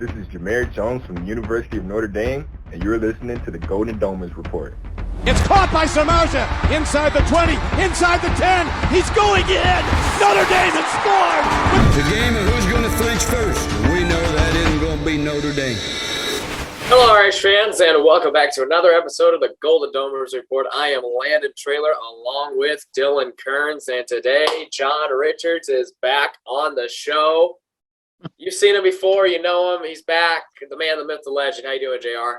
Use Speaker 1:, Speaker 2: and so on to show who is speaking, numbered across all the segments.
Speaker 1: This is Jameer Jones from the University of Notre Dame, and you're listening to the Golden Domers Report.
Speaker 2: It's caught by Samardzija, inside the 20, inside the 10, he's going in! Notre Dame has scored!
Speaker 3: The game of who's going to flinch first. We know that isn't going to be Notre Dame.
Speaker 4: Hello, Irish fans, and welcome back to another episode of the Golden Domers Report. I am Landen, Traylor, along with Dylan Kerns, and today John Richards is back on the show. You've seen him before, you know him. He's back, the man, the myth, the legend. How you doing, JR?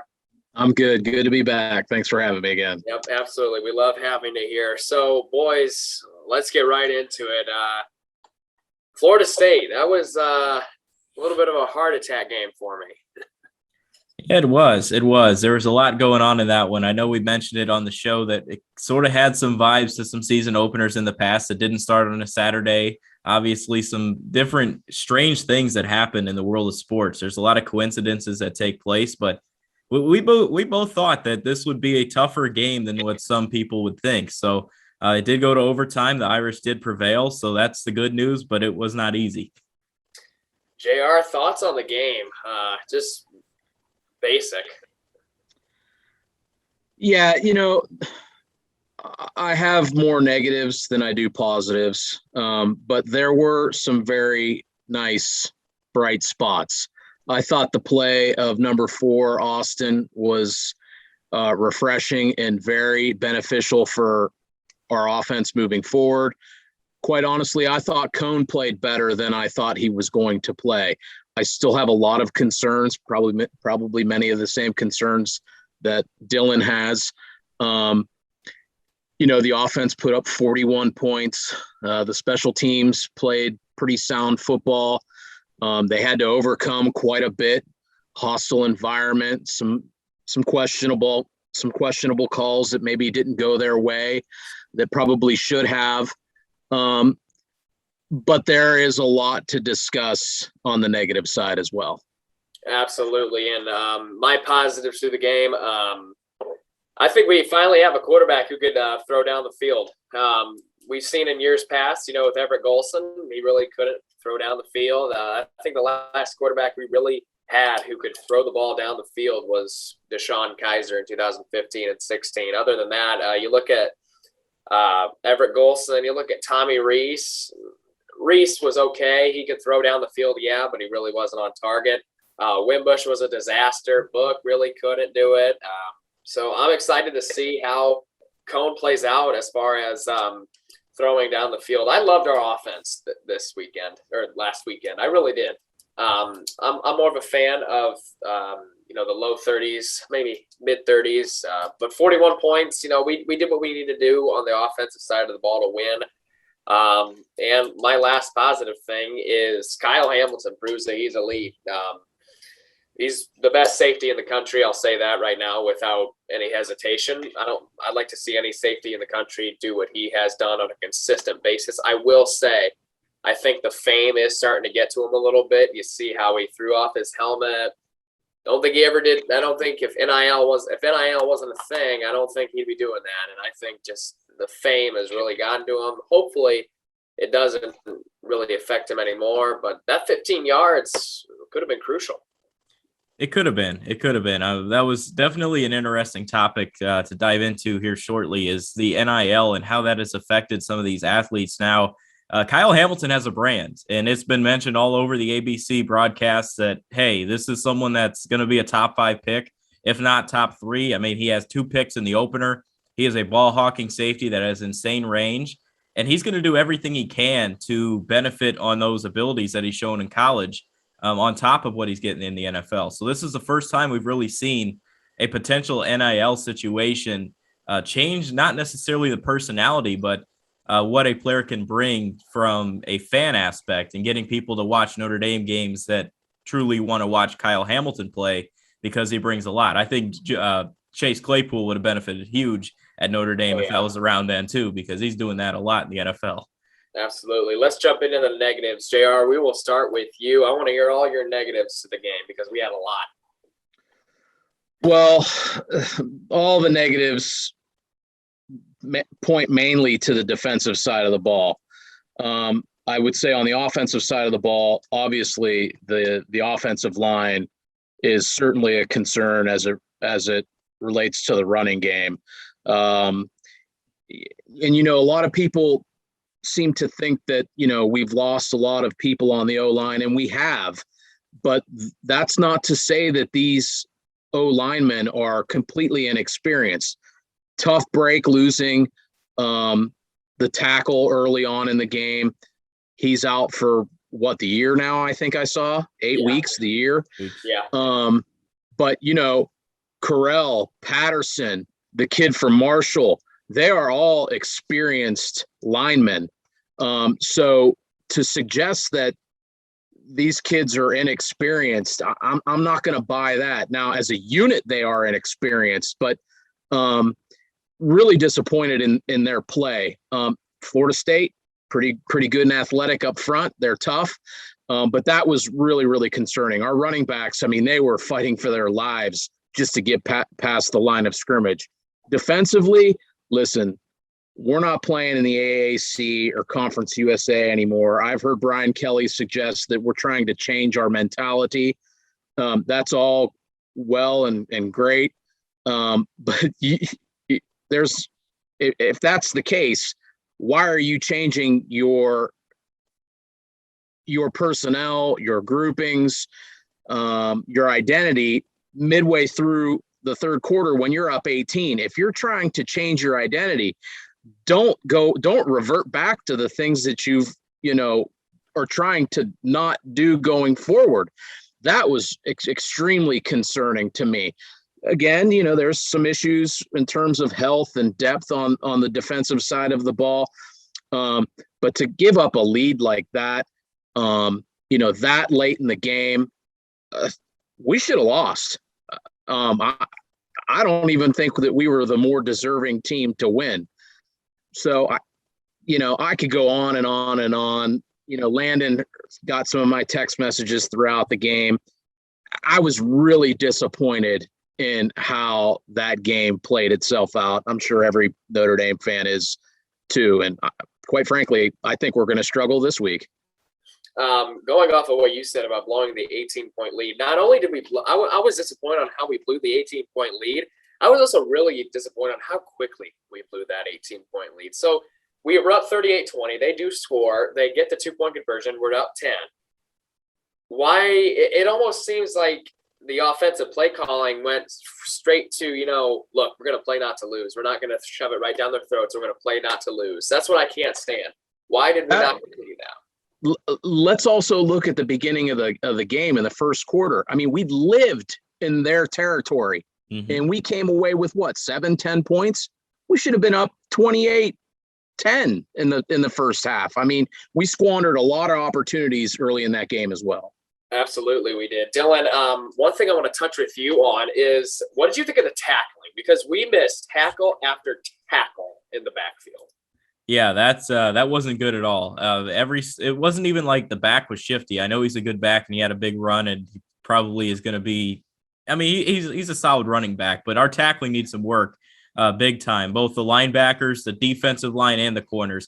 Speaker 5: I'm good. Good to be back. Thanks for having me again.
Speaker 4: Yep, absolutely. We love having you here. So, boys, let's get right into it. Florida State, that was a little bit of a heart attack game for me.
Speaker 6: It was. There was a lot going on in that one. I know we mentioned it on the show that it sort of had some vibes to some season openers in the past that didn't start on a Saturday. Obviously, some different strange things that happen in the world of sports. There's a lot of coincidences that take place, but we both thought that this would be a tougher game than what some people would think. So it did go to overtime. The Irish did prevail, so that's the good news, but it was not easy.
Speaker 4: JR, thoughts on the game? Just basic.
Speaker 5: Yeah, I have more negatives than I do positives, but there were some very nice, bright spots. I thought the play of number 4, Austin, was refreshing and very beneficial for our offense moving forward. Quite honestly, I thought Cone played better than I thought he was going to play. I still have a lot of concerns, probably many of the same concerns that Dylan has. The offense put up 41 points. The special teams played pretty sound football. They had to overcome quite a bit. Hostile environment, some questionable calls that maybe didn't go their way that probably should have. But there is a lot to discuss on the negative side as well.
Speaker 4: Absolutely. And my positives through the game, I think we finally have a quarterback who could throw down the field. We've seen in years past, with Everett Golson, he really couldn't throw down the field. I think the last quarterback we really had who could throw the ball down the field was Deshaun Kaiser in 2015 and 16. Other than that, you look at Everett Golson, you look at Tommy Rees. Reese was okay. He could throw down the field, yeah, but he really wasn't on target. Wimbush was a disaster. Book really couldn't do it. So I'm excited to see how Cone plays out as far as throwing down the field. I loved our offense this weekend or last weekend. I really did. I'm more of a fan of the low 30s, maybe mid 30s, but 41 points. We did what we needed to do on the offensive side of the ball to win. And my last positive thing is Kyle Hamilton proves that he's elite. He's the best safety in the country. I'll say that right now without any hesitation. I'd like to see any safety in the country do what he has done on a consistent basis. I will say, I think the fame is starting to get to him a little bit. You see how he threw off his helmet. Don't think he ever did. I don't think if NIL wasn't a thing, I don't think he'd be doing that. And I think just the fame has really gotten to him. Hopefully it doesn't really affect him anymore, but that 15 yards could have been crucial.
Speaker 6: It could have been. That was definitely an interesting topic to dive into here shortly, is the NIL and how that has affected some of these athletes. Now, Kyle Hamilton has a brand, and it's been mentioned all over the ABC broadcasts that, hey, this is someone that's going to be a top 5 pick, if not top 3. I mean, he has 2 picks in the opener. He is a ball hawking safety that has insane range, and he's going to do everything he can to benefit on those abilities that he's shown in college, on top of what he's getting in the NFL. So this is the first time we've really seen a potential NIL situation change, not necessarily the personality, but what a player can bring from a fan aspect and getting people to watch Notre Dame games that truly want to watch Kyle Hamilton play, because he brings a lot. I think Chase Claypool would have benefited huge at Notre Dame if that was around then too, because he's doing that a lot in the NFL.
Speaker 4: Absolutely. Let's jump into the negatives. JR, we will start with you. I want to hear all your negatives to the game because we had a lot.
Speaker 5: Well, all the negatives point mainly to the defensive side of the ball. I would say on the offensive side of the ball, obviously the offensive line is certainly a concern as it relates to the running game. And, a lot of people seem to think that, we've lost a lot of people on the O-line, and we have, but that's not to say that these O-linemen are completely inexperienced. Tough break losing the tackle early on in the game. He's out for the year now, I think I saw 8 weeks, the year.
Speaker 4: Yeah.
Speaker 5: But Correll, Patterson, the kid from Marshall, they are all experienced linemen. So to suggest that these kids are inexperienced, I'm not going to buy that. Now, as a unit, they are inexperienced, but really disappointed in their play. Florida State, pretty good and athletic up front. They're tough, but that was really, really concerning. Our running backs, they were fighting for their lives just to get past the line of scrimmage. Defensively, listen, we're not playing in the AAC or Conference USA anymore. I've heard Brian Kelly suggest that we're trying to change our mentality. That's all well and great. But if that's the case, why are you changing your personnel, your groupings, your identity midway through the third quarter when you're up 18? If you're trying to change your identity, don't revert back to the things that you've, are trying to not do going forward. That was extremely concerning to me. Again, there's some issues in terms of health and depth on the defensive side of the ball. But to give up a lead like that, that late in the game, we should have lost. I don't even think that we were the more deserving team to win. So, I could go on and on and on. Landen got some of my text messages throughout the game. I was really disappointed in how that game played itself out. I'm sure every Notre Dame fan is too. And quite frankly, I think we're going to struggle this week.
Speaker 4: Going off of what you said about blowing the 18-point lead, not only did we I was disappointed on how we blew the 18-point lead. I was also really disappointed on how quickly we blew that 18-point lead. So we were up 38-20. They do score. They get the 2-point conversion. We're up 10. Why? It almost seems like the offensive play calling went straight to, look, we're going to play not to lose. We're not going to shove it right down their throats. We're going to play not to lose. That's what I can't stand. Why did we not continue that?
Speaker 5: Let's also look at the beginning of the game in the first quarter. We lived in their territory, and we came away with 7-10 points. We should have been up 28-10 in the first half. We squandered a lot of opportunities early in that game as well.
Speaker 4: Absolutely, we did. Dylan, one thing I want to touch with you on is, what did you think of the tackling? Because we missed tackle after tackle in the backfield.
Speaker 6: Yeah, that wasn't good at all. It wasn't even like the back was shifty. I know he's a good back and he had a big run, and he probably is going to be. He's a solid running back, but our tackling needs some work, big time. Both the linebackers, the defensive line, and the corners.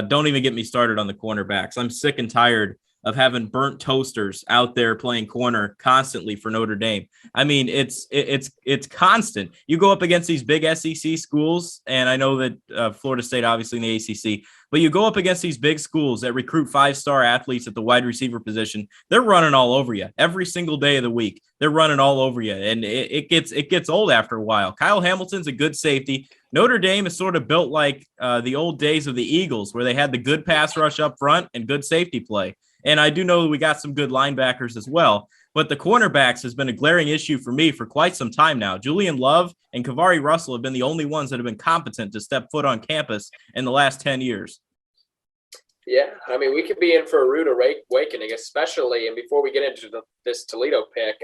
Speaker 6: Don't even get me started on the cornerbacks. I'm sick and tired of having burnt toasters out there playing corner constantly for Notre Dame. It's constant. You go up against these big SEC schools, and I know that Florida State, obviously in the ACC, but you go up against these big schools that recruit 5-star athletes at the wide receiver position. They're running all over you every single day of the week. They're running all over you, and it gets old after a while. Kyle Hamilton's a good safety. Notre Dame is sort of built like the old days of the Eagles, where they had the good pass rush up front and good safety play. And I do know that we got some good linebackers as well, but the cornerbacks has been a glaring issue for me for quite some time now. Julian Love and Kavari Russell have been the only ones that have been competent to step foot on campus in the last 10 years.
Speaker 4: Yeah, we could be in for a rude awakening, especially, and before we get into this Toledo pick,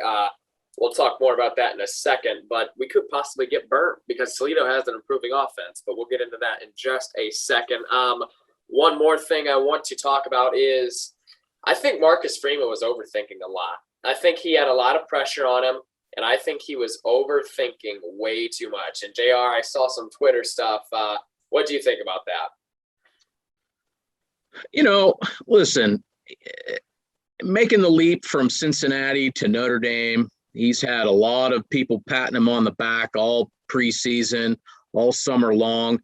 Speaker 4: we'll talk more about that in a second, but we could possibly get burnt because Toledo has an improving offense, but we'll get into that in just a second. One more thing I want to talk about is, I think Marcus Freeman was overthinking a lot. I think he had a lot of pressure on him, and I think he was overthinking way too much. And JR, I saw some Twitter stuff. What do you think about that?
Speaker 5: Listen, making the leap from Cincinnati to Notre Dame, He's had a lot of people patting him on the back all preseason, all summer long.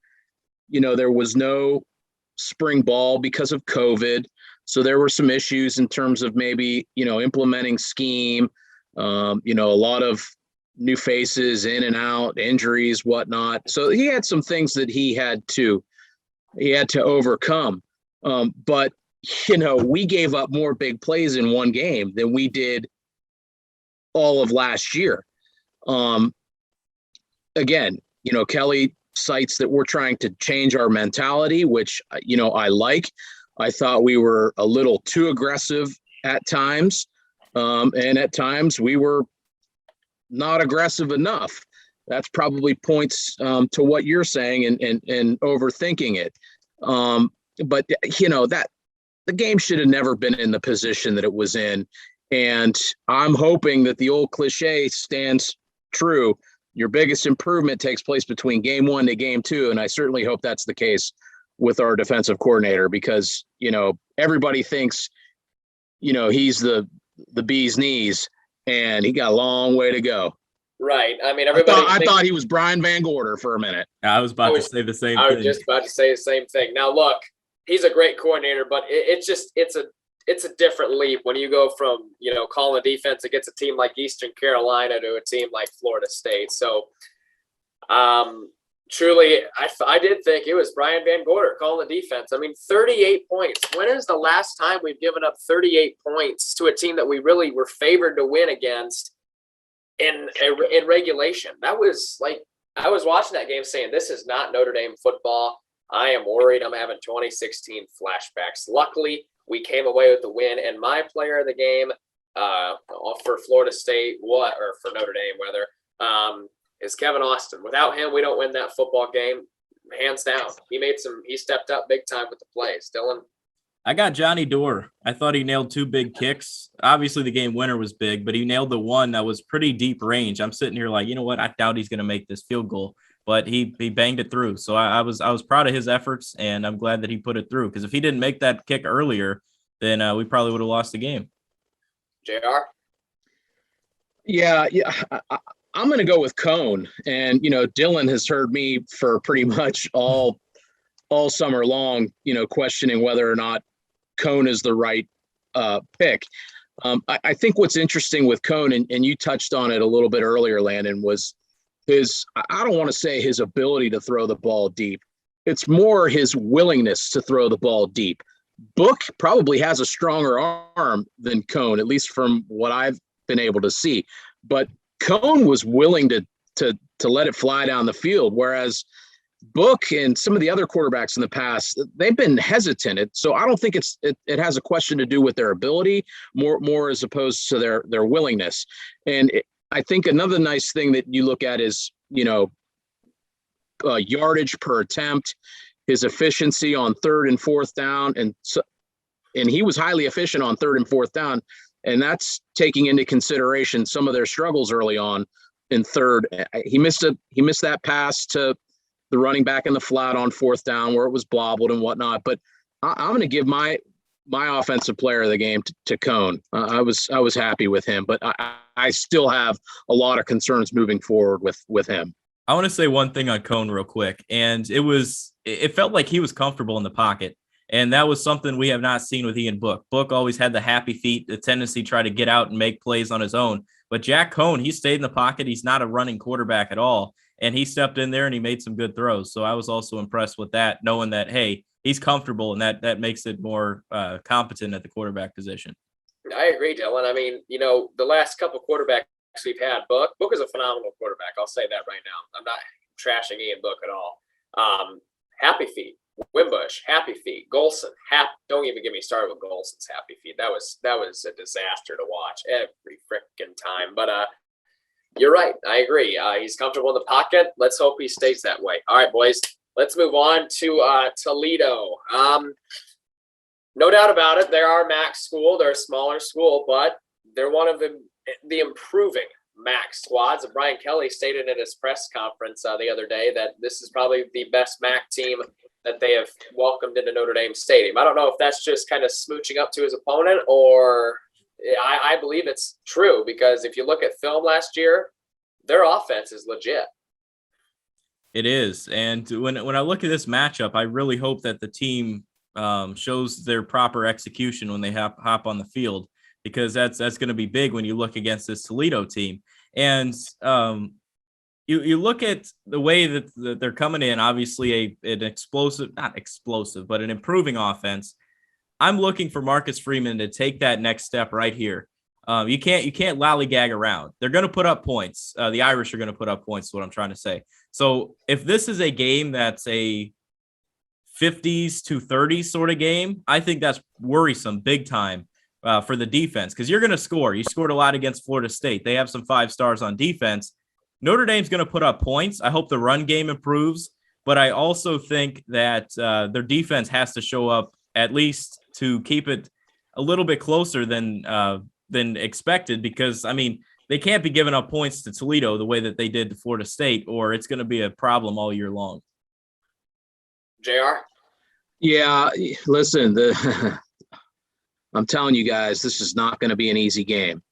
Speaker 5: There was no spring ball because of COVID. So there were some issues in terms of maybe, implementing scheme, a lot of new faces in and out, injuries, whatnot. So he had some things that he had to overcome. But, we gave up more big plays in one game than we did all of last year. Again, Kelly cites that we're trying to change our mentality, which, I like. I thought we were a little too aggressive at times. And at times we were not aggressive enough. That's probably points to what you're saying and overthinking it. But that the game should have never been in the position that it was in. And I'm hoping that the old cliche stands true. Your biggest improvement takes place between game 1 to game 2. And I certainly hope that's the case with our defensive coordinator, because, everybody thinks, he's the bee's knees, and he got a long way to go.
Speaker 4: Right. I mean, everybody.
Speaker 5: I thought he was Brian Van Gorder for a minute.
Speaker 6: I was about to say the same thing.
Speaker 4: I was just about to say the same thing. Now, look, he's a great coordinator, but it's a different leap when you go from, calling a defense against a team like Eastern Carolina to a team like Florida State. So, truly, I did think it was Brian Van Gorder calling the defense. I mean, 38 points. When is the last time we've given up 38 points to a team that we really were favored to win against in regulation? That was like, I was watching that game saying, this is not Notre Dame football. I am worried. I'm having 2016 flashbacks. Luckily, we came away with the win, and my player of the game for Florida State, or for Notre Dame, whether, is Kevin Austin. Without him, we don't win that football game, hands down. He stepped up big time with the plays. Dylan?
Speaker 6: I got Johnny Dorr. I thought he nailed 2 big kicks. Obviously, the game winner was big, but he nailed the one that was pretty deep range. I'm sitting here like, you know what? I doubt he's going to make this field goal, but he banged it through. So I was proud of his efforts, and I'm glad that he put it through, because if he didn't make that kick earlier, then we probably would have lost the game.
Speaker 4: JR?
Speaker 5: Yeah. I'm going to go with Cone. And, Dylan has heard me for pretty much all summer long, questioning whether or not Cone is the right pick. I think what's interesting with Cone, and you touched on it a little bit earlier, Landen, was I don't want to say his ability to throw the ball deep. It's more his willingness to throw the ball deep. Book probably has a stronger arm than Cone, at least from what I've been able to see. But Cone was willing to let it fly down the field, whereas Book and some of the other quarterbacks in the past, they've been hesitant. So I don't think it has a question to do with their ability, more as opposed to their willingness. And I think another nice thing that you look at is, yardage per attempt, his efficiency on 3rd and 4th down. And he was highly efficient on 3rd and 4th down. And that's taking into consideration some of their struggles early on in 3rd. He missed that pass to the running back in the flat on 4th down where it was blobbled and whatnot. But I'm going to give my offensive player of the game to Cone. I was happy with him, but I still have a lot of concerns moving forward with him.
Speaker 6: I want to say one thing on Cone real quick, and it felt like he was comfortable in the pocket. And that was something we have not seen with Ian Book. Book always had the happy feet, the tendency to try to get out and make plays on his own. But Jack Cone, he stayed in the pocket. He's not a running quarterback at all. And he stepped in there and he made some good throws. So I was also impressed with that, knowing that, hey, he's comfortable, and that makes it more competent at the quarterback position.
Speaker 4: I agree, Dylan. I mean, the last couple of quarterbacks we've had, Book is a phenomenal quarterback. I'll say that right now. I'm not trashing Ian Book at all. Happy feet. Wimbush, happy feet. Golson, don't even get me started with Golson's happy feet. That was a disaster to watch every freaking time. But you're right. I agree. He's comfortable in the pocket. Let's hope he stays that way. All right, boys. Let's move on to Toledo. No doubt about it. They're our MAC school. They're a smaller school, but they're one of the improving MAC squads. And Brian Kelly stated at his press conference the other day that this is probably the best MAC team that they have welcomed into Notre Dame Stadium. I don't know if that's just kind of smooching up to his opponent, or I believe it's true because if you look at film last year, their offense is legit.
Speaker 6: It is. And when I look at this matchup, I really hope that the team shows their proper execution when they hop on the field, because that's going to be big when you look against this Toledo team. And you look at the way that they're coming in, obviously an explosive, not explosive, but an improving offense. I'm looking for Marcus Freeman to take that next step right here. You can't lollygag around. They're going to put up points. The Irish are going to put up points, is what I'm trying to say. So if this is a game that's a 50s to 30s sort of game, I think that's worrisome big time for the defense, because you're going to score. You scored a lot against Florida State. They have some 5 stars on defense. Notre Dame's going to put up points. I hope the run game improves, but I also think that their defense has to show up at least to keep it a little bit closer than expected, because, I mean, they can't be giving up points to Toledo the way that they did to Florida State, or it's going to be a problem all year long.
Speaker 4: JR?
Speaker 5: Yeah, listen, I'm telling you guys, this is not going to be an easy game.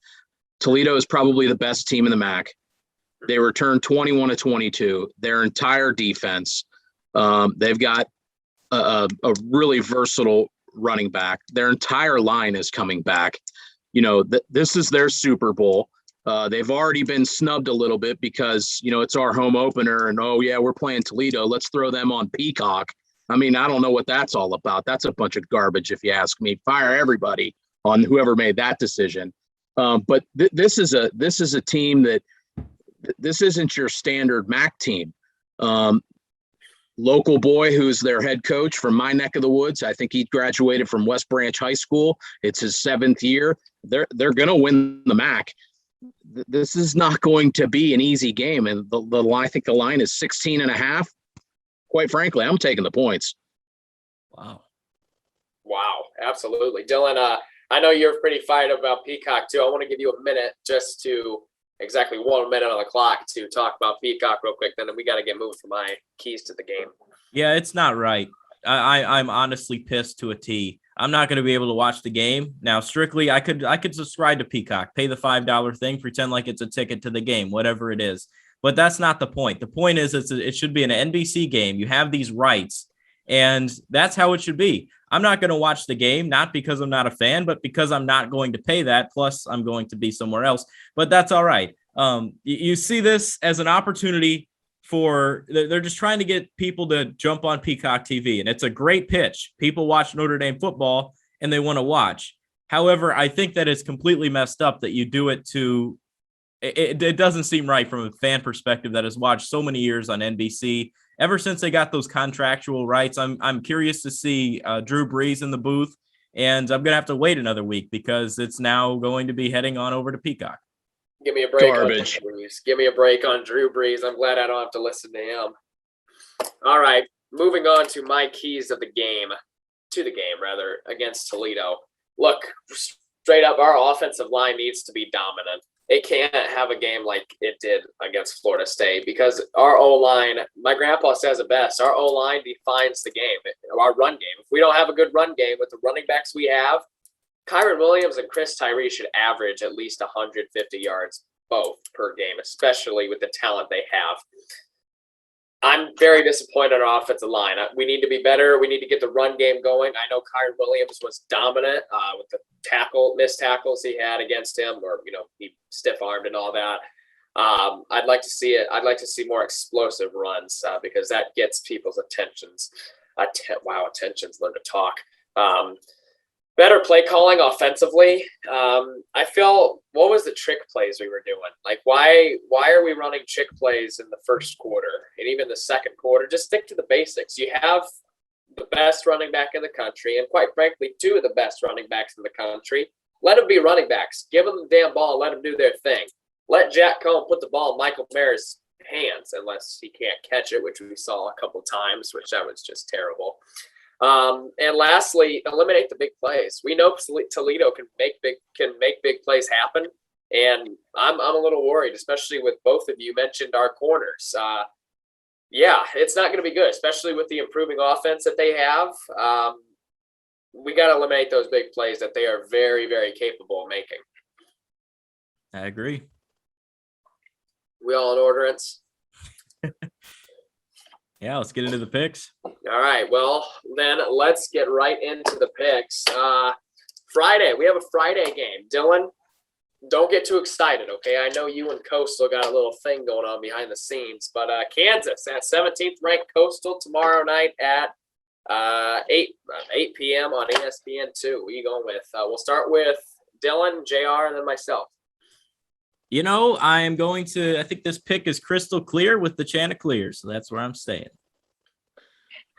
Speaker 5: Toledo is probably the best team in the MAC. They returned 21 to 22. Their entire defense, they've got a really versatile running back. Their entire line is coming back. You know, this is their Super Bowl. They've already been snubbed a little bit because, you know, it's our home opener and, oh, yeah, we're playing Toledo. Let's throw them on Peacock. I mean, I don't know what that's all about. That's a bunch of garbage, if you ask me. Fire everybody on whoever made that decision. But this is a team that this isn't your standard MAC team. Local boy who's their head coach from my neck of the woods. I think he graduated from West Branch High School. It's his 7th year. They're going to win the MAC. This is not going to be an easy game. And I think the line is 16.5. Quite frankly, I'm taking the points.
Speaker 4: Wow, absolutely. Dylan, I know you're pretty fired up about Peacock too. I want to give you a minute, just to exactly 1 minute on the clock, to talk about Peacock real quick. Then we got to get moving for my keys to the game.
Speaker 6: Yeah, it's not right. I'm honestly pissed to a T. I'm not going to be able to watch the game. Now, strictly, I could subscribe to Peacock, pay the $5 thing, pretend like it's a ticket to the game, whatever it is. But that's not the point. The point is it should be an NBC game. You have these rights, and that's how it should be. I'm not going to watch the game, not because I'm not a fan, but because I'm not going to pay that. Plus, I'm going to be somewhere else. But that's all right. You see this as an opportunity they're just trying to get people to jump on Peacock TV, and it's a great pitch. People watch Notre Dame football and they want to watch. However, I think that it's completely messed up that you do it to it doesn't seem right from a fan perspective that has watched so many years on NBC ever since they got those contractual rights. I'm curious to see Drew Brees in the booth, and I'm going to have to wait another week because it's now going to be heading on over to Peacock.
Speaker 4: Give me a break.
Speaker 5: Garbage.
Speaker 4: On Drew Brees. Give me a break on Drew Brees. I'm glad I don't have to listen to him. All right, moving on to my keys of the game, against Toledo. Look, straight up, our offensive line needs to be dominant. It can't have a game like it did against Florida State, because our O-line, my grandpa says it best, our O-line defines the game, our run game. If we don't have a good run game with the running backs we have, Kyron Williams and Chris Tyree should average at least 150 yards both per game, especially with the talent they have. I'm very disappointed in our offensive line. We need to be better. We need to get the run game going. I know Kyron Williams was dominant with the missed tackles he had against him, or, he stiff-armed and all that. I'd like to see it. I'd like to see more explosive runs because that gets people's attentions. Attentions, learn to talk. Better play calling offensively. I feel, what was the trick plays we were doing? Like, why are we running trick plays in the first quarter and even the second quarter? Just stick to the basics. You have the best running back in the country, and quite frankly, 2 of the best running backs in the country. Let them be running backs. Give them the damn ball and let them do their thing. Let Jack Cohn put the ball in Michael Mayer's hands, unless he can't catch it, which we saw a couple times, which that was just terrible. And lastly, eliminate the big plays. We know Toledo can make big plays happen, and I'm a little worried, especially with both of you mentioned our corners. It's not going to be good, especially with the improving offense that they have. we got to eliminate those big plays that they are very, very capable of making.
Speaker 6: I agree.
Speaker 4: We all in orderance?
Speaker 6: Yeah, let's get into the picks.
Speaker 4: All right. Well, then let's get right into the picks. Friday, we have a Friday game. Dylan, don't get too excited, okay? I know you and Coastal got a little thing going on behind the scenes, but Kansas at 17th ranked Coastal tomorrow night at 8 p.m. on ESPN2. Who are you going with? We'll start with Dylan, JR, and then myself.
Speaker 6: You know, I think this pick is crystal clear with the Chanticleers, so that's where I'm staying.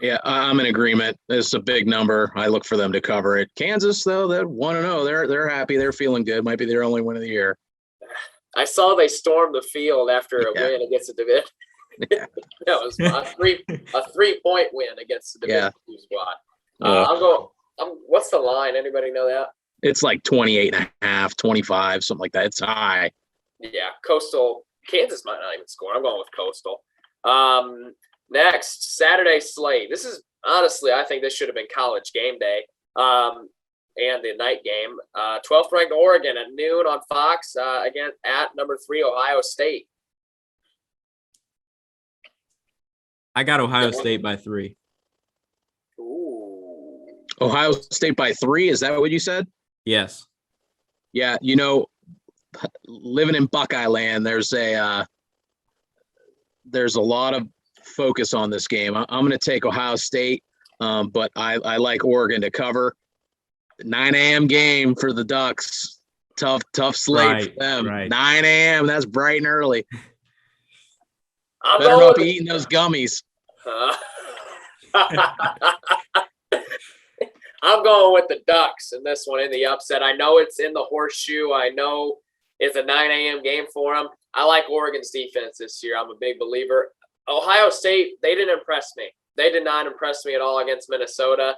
Speaker 5: Yeah, I'm in agreement. It's a big number. I look for them to cover it. Kansas, though, they're 1-0. They're happy. They're feeling good. Might be their only win of the year.
Speaker 4: I saw they stormed the field after a win against the division.
Speaker 5: Yeah.
Speaker 4: That was a 3-point win against the division squad. What's the line? Anybody know that?
Speaker 5: It's like 28.5, 25, something like that. It's high.
Speaker 4: Yeah, Coastal. Kansas might not even score. I'm going with Coastal. Next, Saturday slate. This is honestly, I think this should have been college game day and the night game. 12th ranked Oregon at noon on Fox again at number 3 Ohio State.
Speaker 6: I got Ohio State by 3.
Speaker 4: Ooh.
Speaker 5: Ohio State by 3? Is that what you said?
Speaker 6: Yes.
Speaker 5: Yeah, you know, living in Buckeye land, there's a lot of focus on this game. I'm going to take Ohio State, but I like Oregon to cover. 9 a.m. game for the Ducks. Tough slate for them.
Speaker 6: Right.
Speaker 5: 9 a.m. That's bright and early.
Speaker 4: I'm
Speaker 5: Better not be eating those gummies.
Speaker 4: I'm going with the Ducks in this one in the upset. I know it's in the horseshoe. I know it's a 9 a.m. game for them. I like Oregon's defense this year. I'm a big believer. Ohio State, they didn't impress me. They did not impress me at all against Minnesota.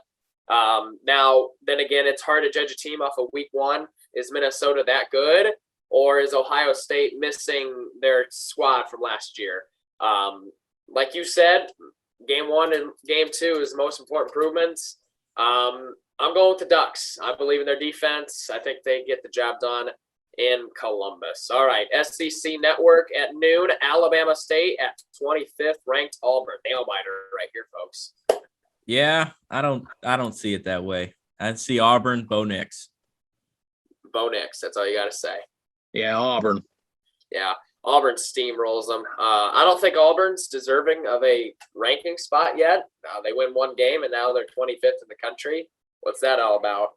Speaker 4: Now, then again, it's hard to judge a team off of week 1. Is Minnesota that good? Or is Ohio State missing their squad from last year? Like you said, game 1 and game 2 is the most important improvements. I'm going with the Ducks. I believe in their defense. I think they get the job done in Columbus. All right, SEC Network at noon, Alabama State at 25th ranked Auburn. Nail biter right here, folks.
Speaker 6: Yeah, I don't see it that way. I see Auburn, Bo Nix.
Speaker 4: Bo Nix, that's all you got to say.
Speaker 5: Yeah, Auburn.
Speaker 4: Yeah, Auburn steamrolls them. I don't think Auburn's deserving of a ranking spot yet. They win one game, and now they're 25th in the country. What's that all about?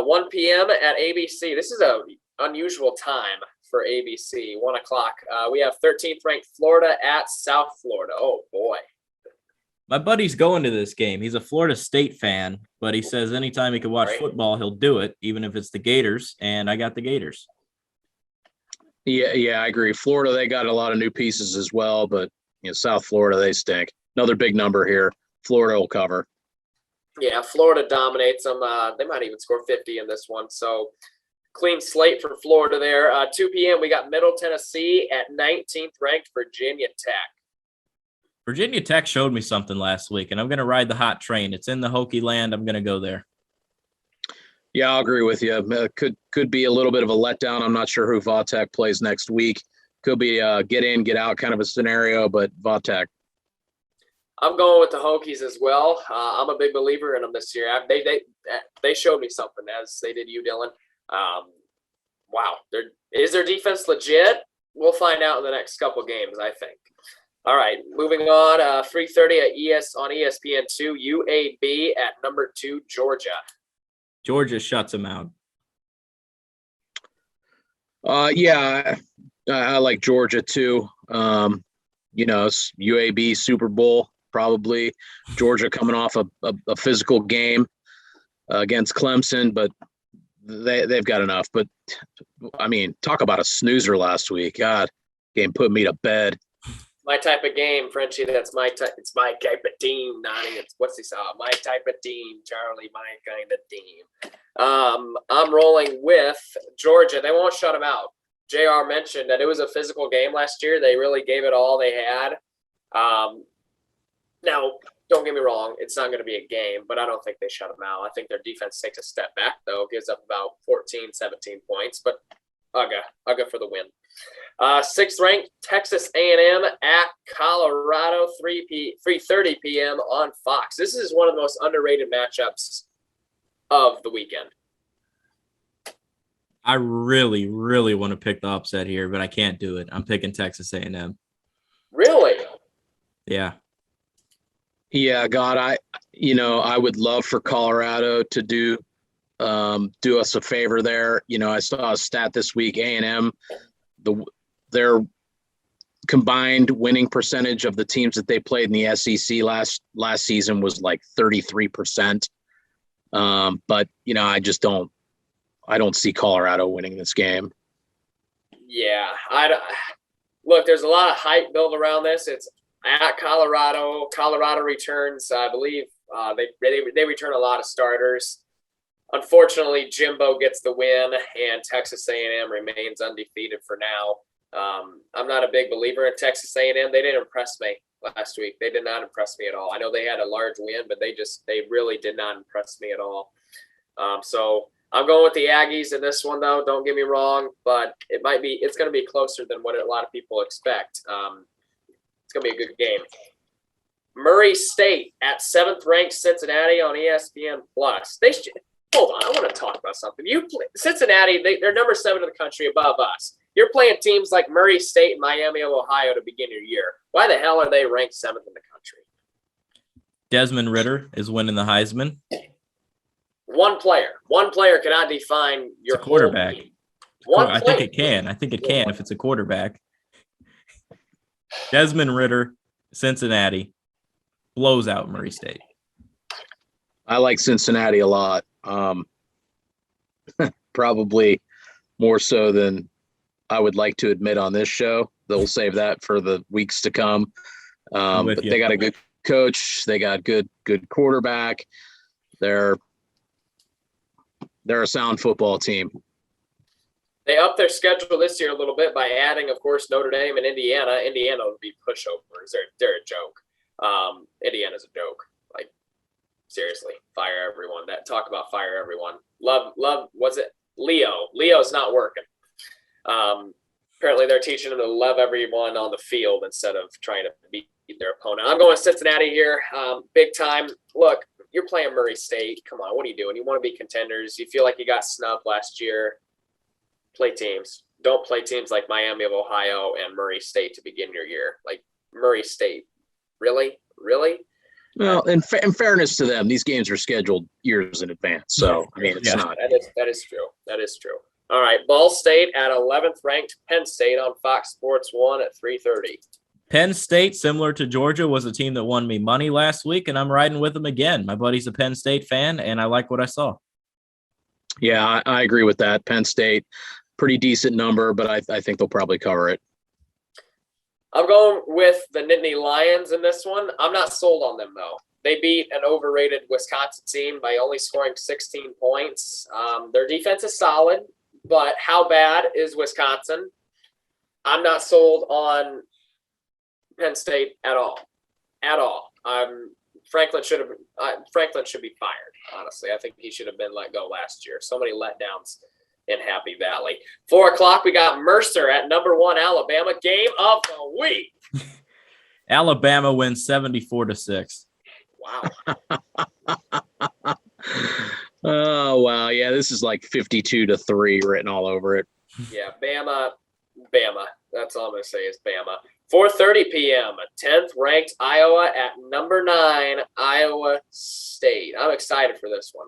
Speaker 4: 1 p.m. at ABC. This is a unusual time for ABC, 1 o'clock. We have 13th ranked Florida at South Florida. Oh, boy.
Speaker 6: My buddy's going to this game. He's a Florida State fan, but he says anytime he can watch football, he'll do it, even if it's the Gators, and I got the Gators.
Speaker 5: Yeah, I agree. Florida, they got a lot of new pieces as well, but South Florida, they stink. Another big number here. Florida will cover. Yeah,
Speaker 4: Florida dominates them. They might even score 50 in this one. So clean slate for Florida there. 2 p.m., we got Middle Tennessee at 19th ranked Virginia Tech.
Speaker 6: Virginia Tech showed me something last week, and I'm going to ride the hot train. It's in the Hokie land. I'm going to go there.
Speaker 5: Yeah, I'll agree with you. Could be a little bit of a letdown. I'm not sure who Vatek plays next week. Could be get in, get out kind of a scenario, but Vatek.
Speaker 4: I'm going with the Hokies as well. I'm a big believer in them this year. They showed me something, as they did you, Dylan. Wow. Is their defense legit? We'll find out in the next couple games, I think. All right, moving on. 3:30 on ESPN2, UAB at number 2, Georgia.
Speaker 6: Georgia shuts them out.
Speaker 5: Yeah, I like Georgia too. It's UAB Super Bowl, probably. Georgia coming off a physical game against Clemson, but they've got enough. But, I mean, talk about a snoozer last week. God, game put me to bed.
Speaker 4: My type of game, Frenchie. That's my type. It's my type of team, Nani. It's what's he song? My type of team, Charlie. My kind of team. I'm rolling with Georgia. They won't shut them out. JR mentioned that it was a physical game last year. They really gave it all they had. Now Don't get me wrong, it's not going to be a game, but I don't think they shut them out. I think their defense takes a step back, though, gives up about 14, 17 points, but I'll go for the win. 6th ranked Texas A&M at Colorado, 3:30 p.m. on Fox. This is one of the most underrated matchups of the weekend.
Speaker 6: I really, really want to pick the upset here, but I can't do it. I'm picking Texas A&M.
Speaker 4: Really?
Speaker 6: Yeah.
Speaker 5: Yeah, God, I would love for Colorado to do us a favor there. I saw a stat this week, A&M, their combined winning percentage of the teams that they played in the SEC last season was like 33%. But I don't see Colorado winning this game.
Speaker 4: Yeah, look, there's a lot of hype built around this. It's at Colorado. Colorado returns, I believe, they return a lot of starters. Unfortunately, Jimbo gets the win, and Texas A&M remains undefeated for now. I'm not a big believer in Texas A&M. They didn't impress me last week. They did not impress me at all. I know they had a large win, but they really did not impress me at all. So I'm going with the Aggies in this one, though. Don't get me wrong, but it's going to be closer than what a lot of people expect. It's going to be a good game. Murray State at 7th ranked Cincinnati on ESPN Plus. Hold on, I want to talk about something. Cincinnati, they're number 7 in the country above us. You're playing teams like Murray State and Miami of Ohio to begin your year. Why the hell are they ranked 7th in the country?
Speaker 6: Desmond Ridder is winning the Heisman.
Speaker 4: One player cannot define your
Speaker 6: quarterback. I think it can.
Speaker 4: Yeah.
Speaker 6: If it's a quarterback. Desmond Ridder, Cincinnati, blows out Murray State.
Speaker 5: I like Cincinnati a lot. Probably more so than I would like to admit on this show. They'll save that for the weeks to come. But they got a good coach. They got good quarterback. They're a sound football team.
Speaker 4: They upped their schedule this year a little bit by adding, of course, Notre Dame and Indiana. Indiana would be pushovers. They're a joke. Indiana's a joke. Like, seriously, fire everyone. Talk about fire everyone. Love. Was it Leo? Leo's not working. Apparently, they're teaching them to love everyone on the field instead of trying to beat their opponent. I'm going Cincinnati here, big time. Look, you're playing Murray State. Come on, what are you doing? You want to be contenders. You feel like you got snubbed last year. Play teams. Don't play teams like Miami of Ohio and Murray State to begin your year. Like, Murray State. Really?
Speaker 5: Well, in fairness to them, these games are scheduled years in advance. So, I mean, it's not.
Speaker 4: That is true. All right, Ball State at 11th ranked Penn State on Fox Sports 1 at 3:30.
Speaker 6: Penn State, similar to Georgia, was a team that won me money last week, and I'm riding with them again. My buddy's a Penn State fan, and I like what I saw.
Speaker 5: Yeah, I agree with that. Penn State, pretty decent number, but I think they'll probably cover it.
Speaker 4: I'm going with the Nittany Lions in this one. I'm not sold on them, though. They beat an overrated Wisconsin team by only scoring 16 points. Their defense is solid, but how bad is Wisconsin? I'm not sold on Penn State at all. Franklin should be fired, honestly. I think he should have been let go last year. So many letdowns in Happy Valley. 4:00, we got Mercer at number 1 Alabama. Game of the week.
Speaker 6: Alabama wins 74-6.
Speaker 4: Wow.
Speaker 5: Oh, wow. Yeah, this is like 52-3 written all over it.
Speaker 4: Yeah, Bama. That's all I'm going to say is Bama. 4:30 p.m., 10th ranked Iowa at number 9, Iowa State. I'm excited for this one.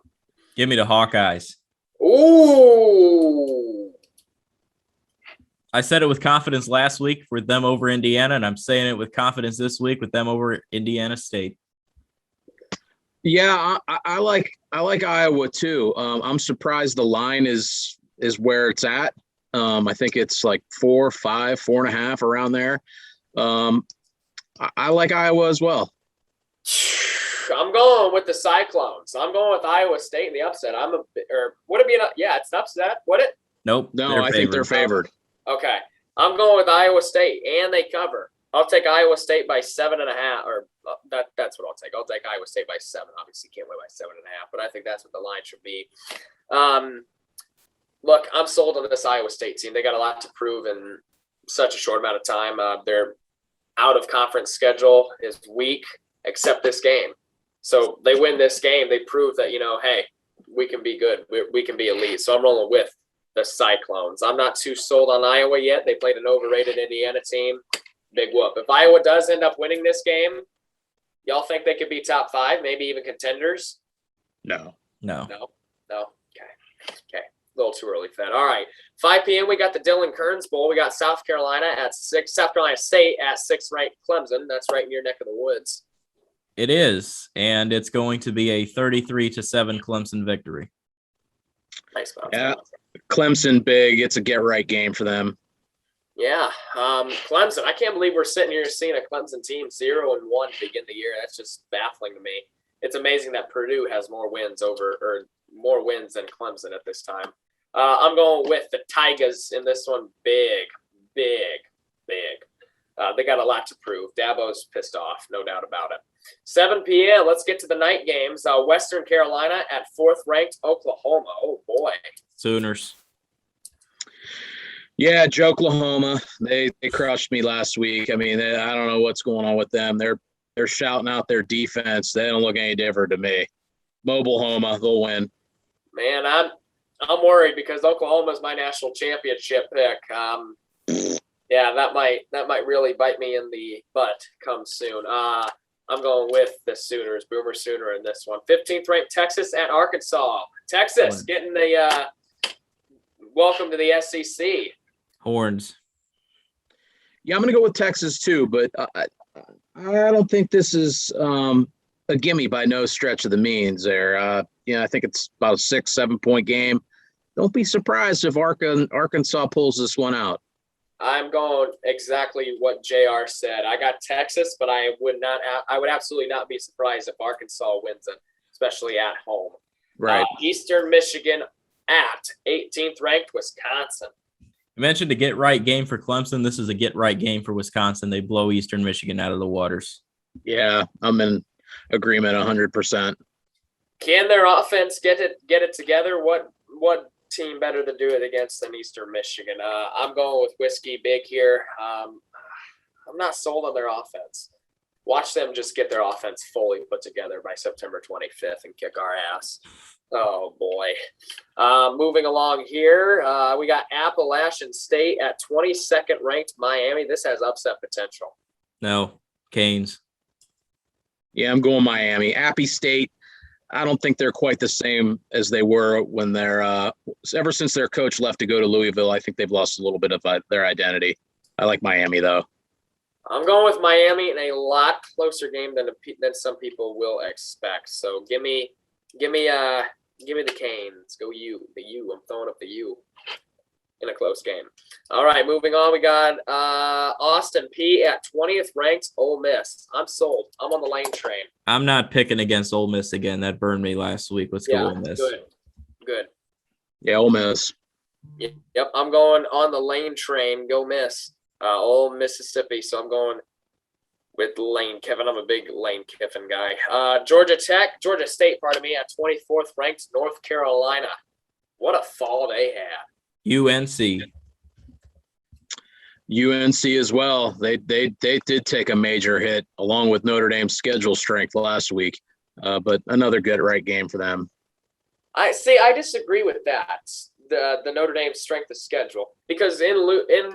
Speaker 6: Give me the Hawkeyes.
Speaker 4: Ooh.
Speaker 6: I said it with confidence last week for them over Indiana, and I'm saying it with confidence this week with them over Indiana State.
Speaker 5: Yeah, I like Iowa too. I'm surprised the line is where it's at. I think it's like 4, 5, 4.5 around there. I like Iowa as well.
Speaker 4: I'm going with the Cyclones. I'm going with Iowa State in the upset. Would it be it's an upset? Would it?
Speaker 6: Nope.
Speaker 5: No, I think they're favored.
Speaker 4: Okay. I'm going with Iowa State, and they cover. I'll take Iowa State by 7.5, or that's what I'll take. I'll take Iowa State by 7. Obviously, can't win by 7.5, but I think that's what the line should be. Look, I'm sold on this Iowa State team. They got a lot to prove in such a short amount of time. Their out-of-conference schedule is weak, except this game. So they win this game. They prove that, hey, we can be good. We can be elite. So I'm rolling with the Cyclones. I'm not too sold on Iowa yet. They played an overrated Indiana team. Big whoop. If Iowa does end up winning this game, y'all think they could be top 5, maybe even contenders?
Speaker 6: No.
Speaker 4: Okay. A little too early for that. All right. 5 p.m. we got the Dylan Kerns Bowl. We got South Carolina State at 6th ranked Clemson. That's right in your neck of the woods.
Speaker 6: It is, and it's going to be a 33-7 Clemson victory.
Speaker 4: Nice.
Speaker 5: Yeah, Clemson big. It's a get-right game for them.
Speaker 4: Yeah, Clemson. I can't believe we're sitting here seeing a Clemson team 0-1 to begin the year. That's just baffling to me. It's amazing that Purdue has more wins than Clemson at this time. I'm going with the Tigers in this one. Big. They got a lot to prove. Dabo's pissed off, no doubt about it. 7 p.m. Let's get to the night games. Western Carolina at 4th-ranked Oklahoma. Oh, boy.
Speaker 6: Sooners.
Speaker 5: Yeah, Oklahoma. They crushed me last week. I mean, I don't know what's going on with them. They're shouting out their defense. They don't look any different to me. Mobile Homa, they'll win.
Speaker 4: Man, I'm worried because Oklahoma's my national championship pick. Yeah, that might really bite me in the butt come soon. I'm going with the Sooners, Boomer Sooner in this one. 15th ranked Texas at Arkansas. Texas getting the welcome to the SEC.
Speaker 6: Horns.
Speaker 5: Yeah, I'm going to go with Texas too, but I don't think this is a gimme by no stretch of the means there. I think it's about a 6-7 point game. Don't be surprised if Arkansas pulls this one out.
Speaker 4: I'm going exactly what JR said. I got Texas, but I would absolutely not be surprised if Arkansas wins it, especially at home.
Speaker 5: Right.
Speaker 4: Eastern Michigan at 18th ranked Wisconsin.
Speaker 6: You mentioned a get-right game for Clemson. This is a get-right game for Wisconsin. They blow Eastern Michigan out of the waters.
Speaker 5: Yeah, I'm in agreement 100%.
Speaker 4: Can their offense get it together? What team better to do it against than Eastern Michigan? I'm going with Whiskey Big here. I'm not sold on their offense. Watch them just get their offense fully put together by September 25th and kick our ass. Oh, boy. Moving along here, we got Appalachian State at 22nd ranked Miami. This has upset potential.
Speaker 6: No, Canes.
Speaker 5: Yeah, I'm going Miami. Appy State, I don't think they're quite the same as they were when they're ever since their coach left to go to Louisville. I think they've lost a little bit of their identity. I like Miami, though. I'm
Speaker 4: going with Miami in a lot closer game than some people will expect. So give me the Canes. Go you. The U. I'm throwing up the U in a close game. All right, moving on. We got Austin P at 20th ranked Ole Miss. I'm sold. I'm on the Lane train.
Speaker 6: I'm not picking against Ole Miss again. That burned me last week. Let's go Ole Miss.
Speaker 4: Good.
Speaker 5: Yeah, Ole Miss.
Speaker 4: Yep, I'm going on the Lane train. Go Miss. Ole Mississippi. So I'm going with Lane Kiffin. I'm a big Lane Kiffin guy. Georgia State, at 24th ranked North Carolina. What a fall they had.
Speaker 6: UNC
Speaker 5: as well. They did take a major hit along with Notre Dame's schedule strength last week, but another good right game for them.
Speaker 4: I disagree with that. The Notre Dame strength of schedule, because in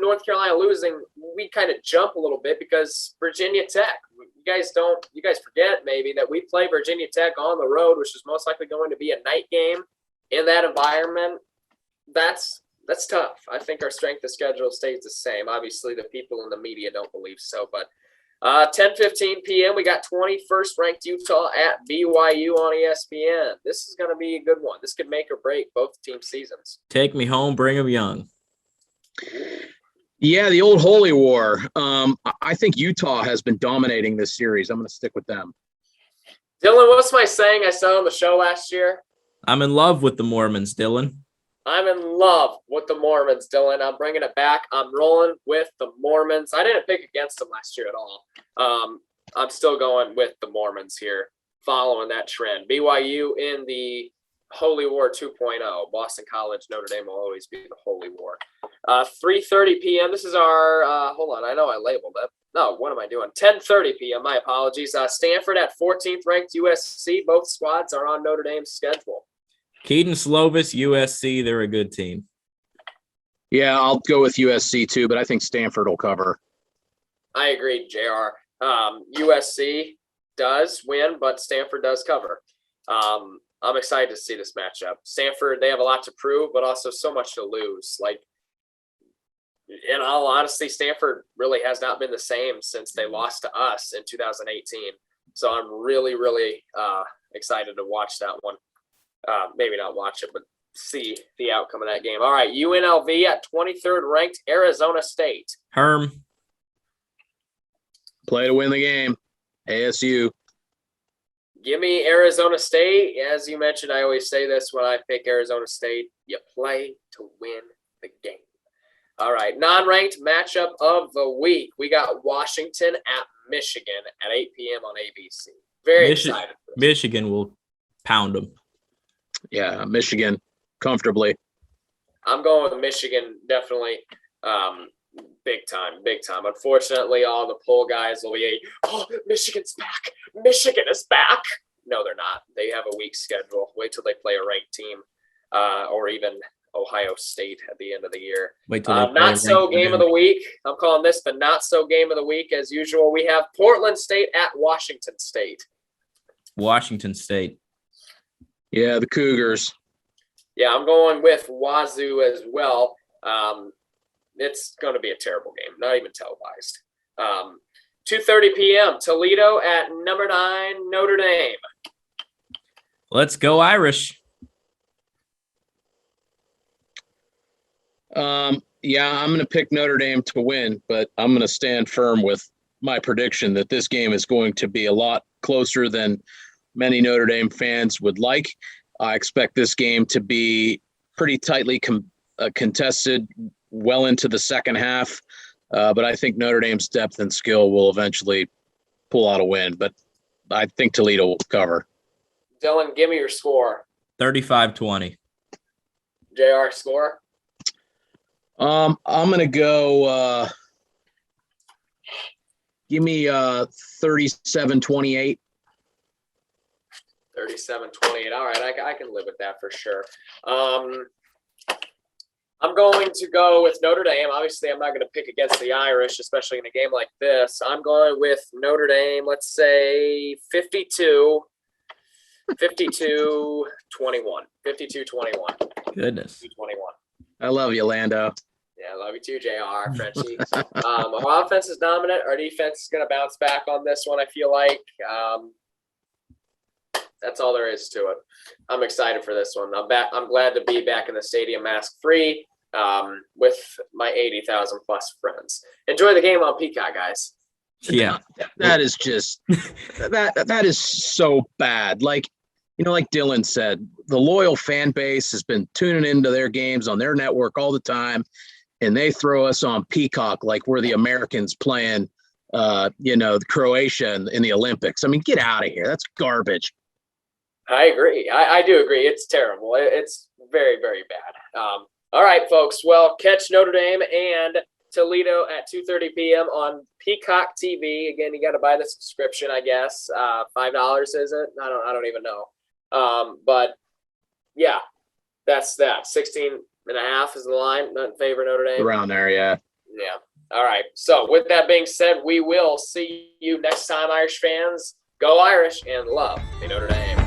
Speaker 4: North Carolina losing, we kind of jump a little bit because Virginia Tech. You guys forget maybe that we play Virginia Tech on the road, which is most likely going to be a night game in that environment. That's tough. I think our strength of schedule stays the same. Obviously, the people in the media don't believe so, but 10:15 p.m. we got 21st ranked Utah at BYU on ESPN. This is going to be a good one. This could make or break both team seasons.
Speaker 6: Take me home, bring 'em young.
Speaker 5: Yeah, the old holy war. I think Utah has been dominating this series. I'm going to stick with them.
Speaker 4: Dylan, what's my saying I said on the show last year?
Speaker 6: I'm in love with the Mormons, Dylan.
Speaker 4: I'm in love with the Mormons, Dylan. I'm bringing it back. I'm rolling with the Mormons. I didn't pick against them last year at all. I'm still going with the Mormons here, following that trend. BYU in the Holy War 2.0. Boston College, Notre Dame will always be the Holy War. 3:30 p.m. This is our, hold on, I know I labeled it. No, what am I doing? 10:30 p.m. My apologies. Stanford at 14th ranked USC. Both squads are on Notre Dame's schedule.
Speaker 6: Keaton Slovis, USC, they're a good team.
Speaker 5: Yeah, I'll go with USC too, but I think Stanford will cover.
Speaker 4: I agree, JR. USC does win, but Stanford does cover. I'm excited to see this matchup. Stanford, they have a lot to prove, but also so much to lose. Like, in all honesty, Stanford really has not been the same since they lost to us in 2018. So I'm really, really excited to watch that one. Maybe not watch it, but see the outcome of that game. All right, UNLV at 23rd ranked Arizona State.
Speaker 6: Herm.
Speaker 5: Play to win the game. ASU.
Speaker 4: Give me Arizona State. As you mentioned, I always say this when I pick Arizona State. You play to win the game. All right, non-ranked matchup of the week. We got Washington at Michigan at 8 p.m. on ABC. Very excited.
Speaker 6: Michigan will pound them.
Speaker 5: Yeah, Michigan comfortably.
Speaker 4: I'm going with Michigan, definitely. Big time, big time. Unfortunately, all the poll guys will be, Michigan's back. Michigan is back. No, they're not. They have a weak schedule. Wait till they play a ranked team, or even Ohio State at the end of the year.
Speaker 6: Wait till
Speaker 4: not so game of the week. I'm calling this the not so game of the week. As usual, we have Portland State at Washington State.
Speaker 6: Washington State.
Speaker 5: Yeah, the Cougars.
Speaker 4: Yeah, I'm going with Wazoo as well. It's going to be a terrible game, not even televised. 2:30 p.m. Toledo at number 9 Notre Dame.
Speaker 6: Let's go Irish.
Speaker 5: Yeah, I'm going to pick Notre Dame to win, but I'm going to stand firm with my prediction that this game is going to be a lot closer than many Notre Dame fans would like. I expect this game to be pretty tightly contested well into the second half, but I think Notre Dame's depth and skill will eventually pull out a win, but I think Toledo will cover.
Speaker 4: Dylan, give me your score.
Speaker 6: 35-20.
Speaker 4: JR, score?
Speaker 5: I'm going to go give me 37-28.
Speaker 4: 37-28. All right, I can live with that for sure. I'm going to go with Notre Dame. Obviously, I'm not going to pick against the Irish, especially in a game like this. I'm going with Notre Dame, let's say 52-21. 52-21.
Speaker 6: Goodness.
Speaker 4: 21.
Speaker 5: I love you, Lando.
Speaker 4: Yeah, I love you too, JR, Frenchie. Our offense is dominant. Our defense is going to bounce back on this one, I feel like. That's all there is to it. I'm excited for this one. I'm glad to be back in the stadium mask-free with my 80,000 plus friends. Enjoy the game on Peacock, guys.
Speaker 6: Yeah.
Speaker 5: That is just that is so bad. Like, like Dylan said, the loyal fan base has been tuning into their games on their network all the time, and they throw us on Peacock like we're the Americans playing the Croatia in the Olympics. I mean, get out of here. That's garbage.
Speaker 4: I agree. I do agree. It's terrible. It's very, very bad. All right, folks. Well, catch Notre Dame and Toledo at 2:30 p.m. on Peacock TV. Again, you got to buy the subscription, I guess. $5 is it? I don't even know. But yeah, that's that. 16.5 is the line. Not in favor of Notre Dame.
Speaker 5: Around there, yeah.
Speaker 4: Yeah. All right. So with that being said, we will see you next time, Irish fans. Go Irish and love the Notre Dame.